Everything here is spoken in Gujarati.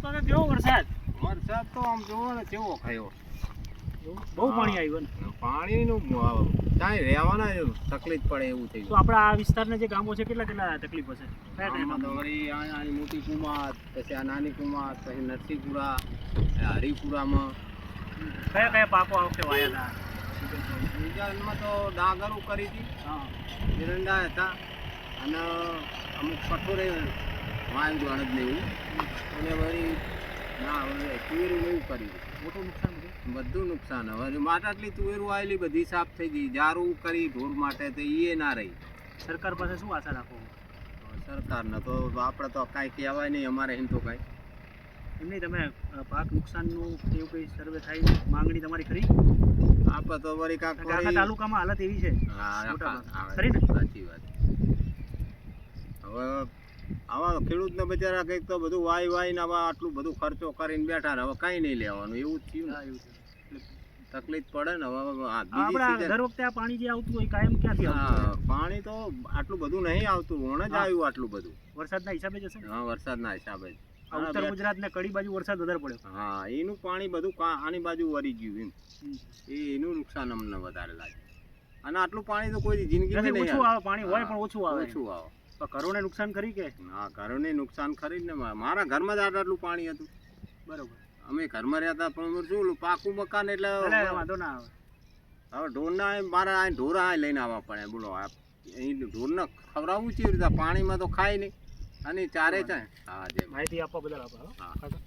તો કેવો વરસાદ તો આમ જોવો ને કેવો ખાયો બહુ પાણી આવ્યું ને પાણીનું કાંઈ રહેવાના તકલીફ પડે એવું થઈ તો આપણા આ વિસ્તારના જે ગામો છે કેટલા તકલીફ હશે કયા કયા ગામમાં તો ગામો? વળી આ મોટી કુમાર પછી આ નાની કુમાર પછી નરસિંહપુરા હરિપુરામાં કયા પાકો આ વખતે વાયા હતા બીજામાં તો ડાંગરો કરી હતી હા એરંડા હતા અને અમુક કઠોરે વાયુ અડદ ને એવું અને વળી ના હવે તુવેરું ને એવું કર્યું મોટું નુકસાન બધું નુકસાન હવે માટે આટલી તુવેરું આવેલી બધી સાફ થઈ ગઈ જારું કરી ઢોર માટે તો એ ના રહી સરકાર પાસે શું આશા રાખો સરકારને તો આપણે તો કાંઈ કહેવાય નહીં અમારે એમ તો કાંઈ એમની તમે પાક નુકસાનનું એવું કંઈ સર્વે થાય માંગણી તમારી ખરી આપણે તો વળી કાંક આખા તાલુકામાં હાલત એવી છે મોટા ભાગે. ખરી ને? સાચી વાત હવે આવા ખેડૂતને બચારા કંઈક તો બધું વાય ને આવા આટલું બધું ખર્ચો કરીને બેઠા ને હવે કાંઈ નહીં લેવાનું એવું જ થયું હા, ને એવું છે. તકલીફ પડે ને હવે આપણા બીજી દર વખતે આ પાણી જે આવતું હોય કાયમ ક્યાંથી આવતું હોય? પાણી તો આટલું બધું નહીં આવતું હમણાં જ હા. આવ્યું આટલું બધું વરસાદના હિસાબે જ હશે ને? હા વરસાદના હિસાબે જ આ ઉત્તર ગુજરાત ને કડી બાજુ વરસાદ વધારે પડ્યો હા એનું પાણી બધું આની બાજુ વળી ગયું એમ એનું નુકસાન અમને વધારે લાગે અને આટલું પાણી તો કોઈ જિંદગીમાં નથી, નહીં ઓછું આવે. આવે પાણી હોય પણ ઓછું આવે ઓછું આવે તો ઘરોને નુકસાન કરી કે હા ઘરોને નુકસાન ખરી જ ને મારા ઘરમાં જ આટલું પાણી હતું બરોબર અમે ઘરમાં રહેતા પણ શું ઓલું પાકું મકાન એટલે એટલે વાંધો ના આવે હવે ઢોરના મારા આ ઢોર આ લઈને આવવા પડે બોલો અહીં ઢોરને ખવડાવવું કેવી રીતે પાણીમાં તો ખાય નહીં અને ચારે ચાય હા જે માહિતી આપવા બદલ આભાર હો. હા કાકા.